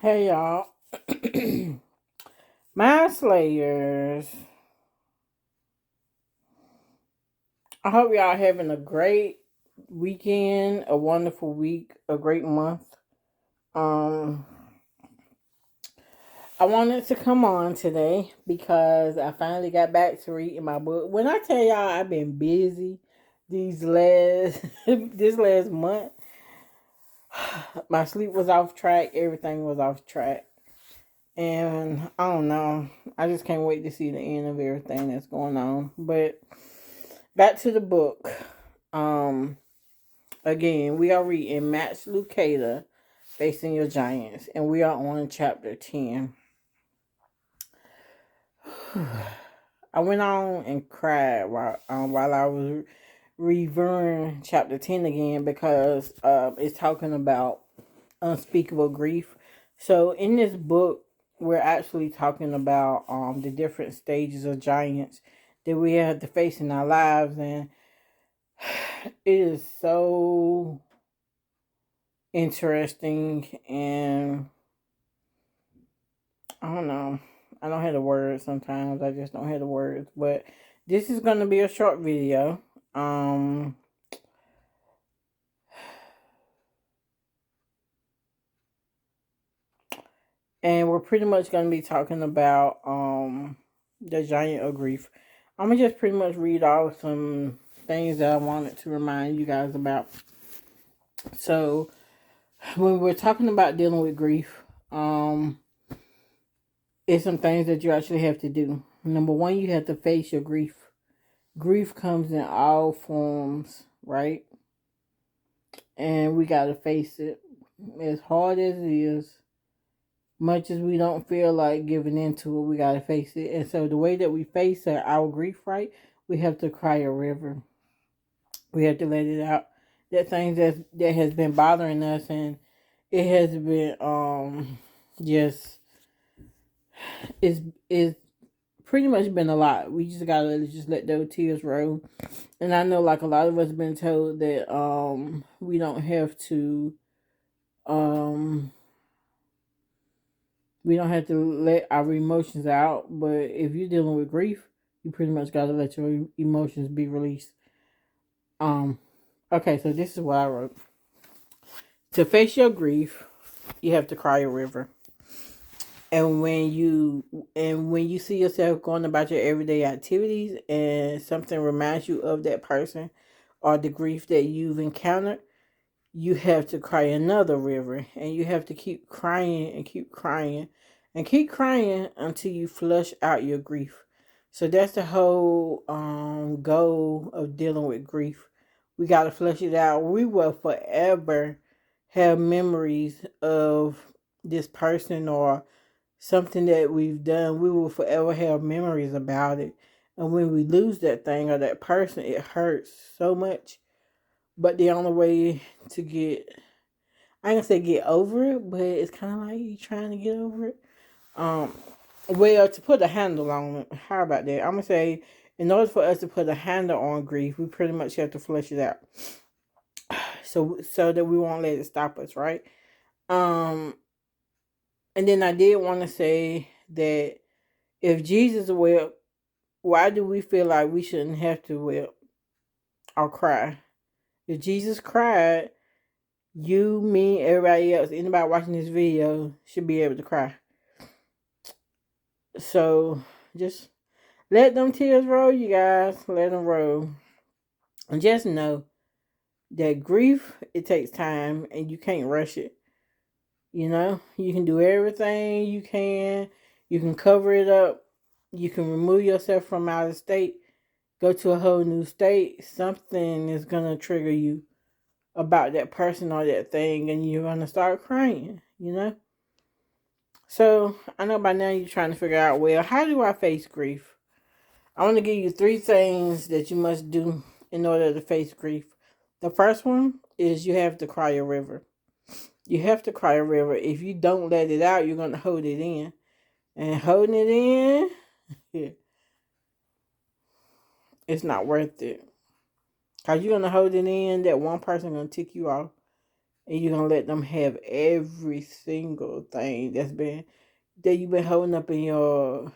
Hey y'all, Mind Slayers. I hope y'all having a great weekend, a wonderful week, a great month. Um, I wanted to come on today because I finally got back to reading my book. When I tell y'all I've been busy these last this last month, my sleep was off track, everything was off track. And I don't know. I just can't wait to see the end of everything that's going on. But back to the book. Um, Again, we are reading Max Lucado, Facing Your Giants, and we are on chapter 10. I went on and cried while I was reviewing chapter 10 again because it's talking about unspeakable grief. So in this book, we're actually talking about the different stages of giants that we have to face in our lives, and it is so interesting. And I don't know, I don't have the words. Sometimes I just don't have the words, but this is going to be a short video. um and we're pretty much going to be talking about the giant of grief. I'm gonna just pretty much read off some things that I wanted to remind you guys about. So when we're talking about dealing with grief, it's some things that you actually have to do. Number one, you have to face your grief. Grief comes in all forms, right? And we gotta face it. As hard as it is, much as we don't feel like giving into it, we gotta face it. And so the way that we face our grief, right, we have to cry a river. We have to let it out. That things that has been bothering us, and it has been just it's pretty much been a lot. We just gotta just let those tears roll. And I know, like, a lot of us been told that we don't have to um we don't have to let our emotions out. But if you're dealing with grief, you pretty much gotta let your emotions be released. um okay, so this is what I wrote. To face your grief, you have to cry a river. And when you see yourself going about your everyday activities and something reminds you of that person or the grief that you've encountered, you have to cry another river, and you have to keep crying and keep crying and keep crying until you flush out your grief. So that's the whole goal of dealing with grief. We got to flush it out. We will forever have memories of this person or something that we've done. We will forever have memories about it. And when we lose that thing or that person, it hurts so much. But the only way to I ain't gonna say get over it, but it's kind of like you trying to get over it. Um, well, to put a handle on it, how about that? I'm gonna say, in order for us to put a handle on grief, we pretty much have to flush it out, so that we won't let it stop us, right? Um, and then I did want to say that if Jesus wept, why do we feel like we shouldn't have to weep or cry? If Jesus cried, you, me, everybody else, anybody watching this video should be able to cry. So just let them tears roll, you guys. Let them roll. And just know that grief, it takes time and you can't rush it. You know, you can do everything you can. You can cover it up. You can remove yourself from out of state. Go to a whole new state. Something is going to trigger you about that person or that thing, and you're going to start crying, you know? So I know by now you're trying to figure out, well, how do I face grief? I want to give you three things that you must do in order to face grief. The first one is you have to cry a river. You have to cry a river. If you don't let it out, you're going to hold it in. And holding it in, yeah, it's not worth it. Because you're going to hold it in, that one person going to tick you off. and you're gonna let them have every single thing that you've been holding up in your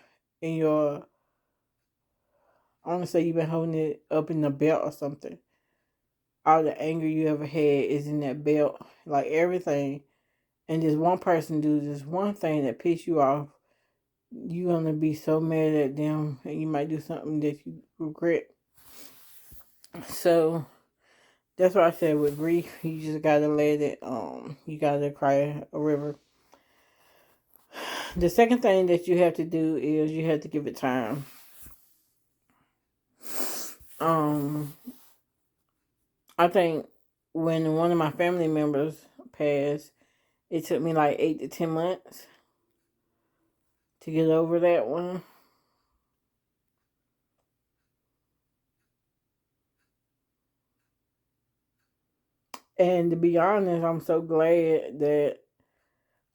I wanna say you've been holding it up in the belt or something. All the anger you ever had is in that belt. Like everything. And this one person do this one thing that piss you off, you're gonna be so mad at them and you might do something that you regret. So that's why I said with grief, you just gotta let it you gotta cry a river. The second thing that you have to do is you have to give it time. I think when one of my family members passed, it took me like 8 to 10 months to get over that one. And to be honest, I'm so glad that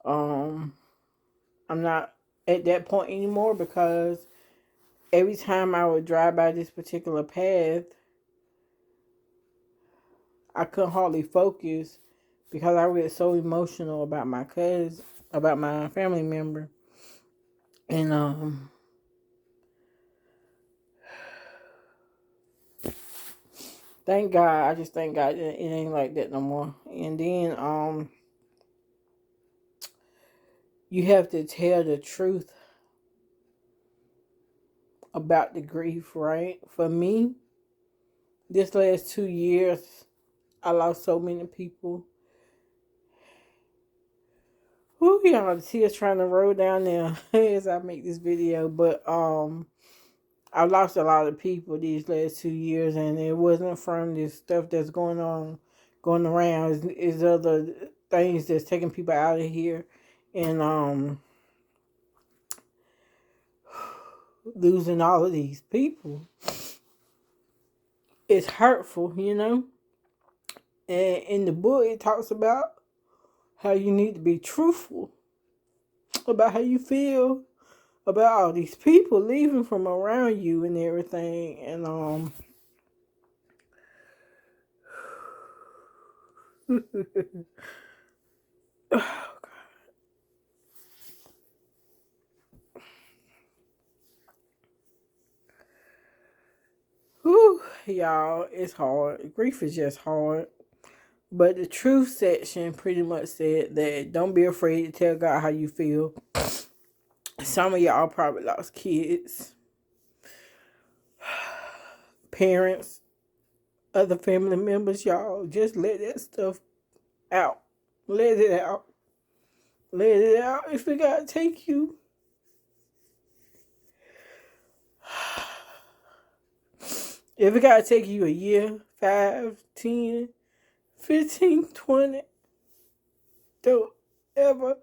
um I'm not at that point anymore, because every time I would drive by this particular path, I couldn't hardly focus because I was so emotional about my cousin, about my family member. And thank God, I just thank God that it ain't like that no more. And then you have to tell the truth about the grief, right? For me, this last 2 years, I lost so many people. Whoo, y'all, the tears trying to roll down there as I make this video. But I've lost a lot of people these last 2 years, and it wasn't from this stuff that's going around. It's other things that's taking people out of here, and losing all of these people. It's hurtful, you know. And in the book, it talks about how you need to be truthful about how you feel about all these people leaving from around you and everything. And whew, y'all, it's hard. Grief is just hard. But the truth section pretty much said that don't be afraid to tell God how you feel. Some of y'all probably lost kids, parents, other family members. Y'all just let that stuff out. Let it out. Let it out if it gotta take you. If it gotta take you a year, 5, 10, 15, 20, don't ever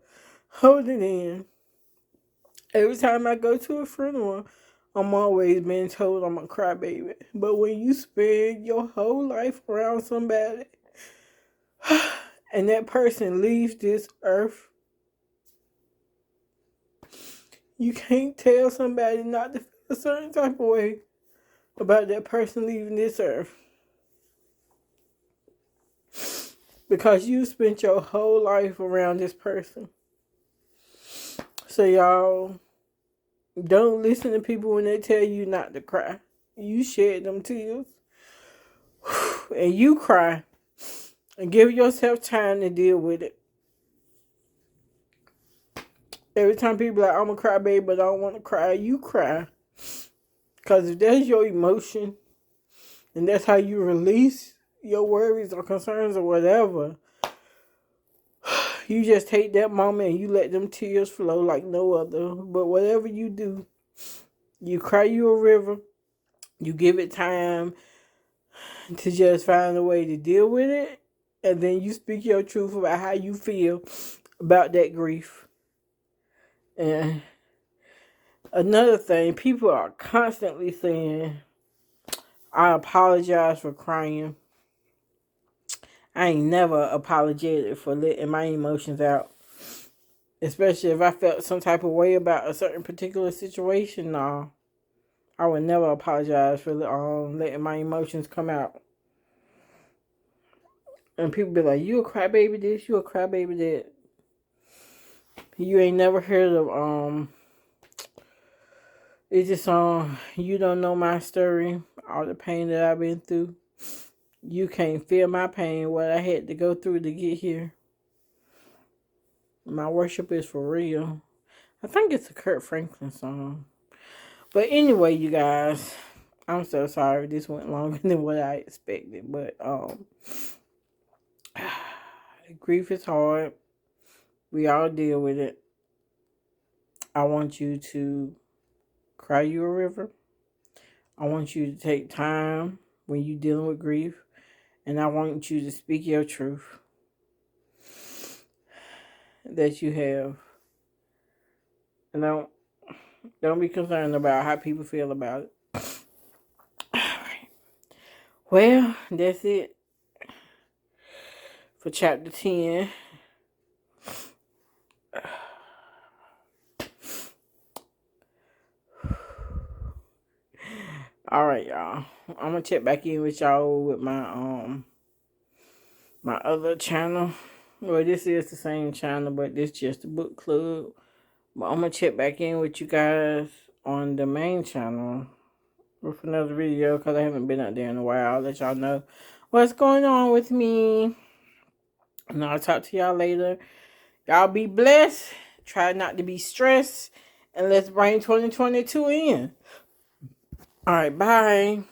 hold it in. Every time I go to a funeral, I'm always being told I'm a crybaby. But when you spend your whole life around somebody and that person leaves this earth, you can't tell somebody not to feel a certain type of way about that person leaving this earth. Because you spent your whole life around this person. So y'all, don't listen to people when they tell you not to cry. You shed them tears. And you cry. And give yourself time to deal with it. Every time people are like, I'm a cry baby, but I don't want to cry, you cry. Because if that's your emotion, and that's how you release your worries or concerns or whatever, you just take that moment and you let them tears flow like no other. But whatever you do, you cry you a river, you give it time to just find a way to deal with it, and then you speak your truth about how you feel about that grief. And another thing, people are constantly saying, I apologize for crying. I ain't never apologetic for letting my emotions out. Especially if I felt some type of way about a certain particular situation. No, I would never apologize for letting my emotions come out. And people be like, you a crybaby this, you a crybaby that. You ain't never heard of, it's just, you don't know my story, all the pain that I've been through. You can't feel my pain, what I had to go through to get here. My worship is for real. I think it's a Kurt Franklin song. But anyway, you guys, I'm so sorry this went longer than what I expected. But grief is hard. We all deal with it. I want you to cry you a river. I want you to take time when you're dealing with grief. And I want you to speak your truth that you have. And don't be concerned about how people feel about it. Alright. Well, that's it for chapter 10. Alright, y'all. I'm gonna check back in with y'all with my my other channel. Well, this is the same channel, but this just a book club. But I'm gonna check back in with you guys on the main channel with another video because I haven't been out there in a while. I'll let y'all know what's going on with me. And I'll talk to y'all later. Y'all be blessed. Try not to be stressed. And let's bring 2022 in. Alright, bye.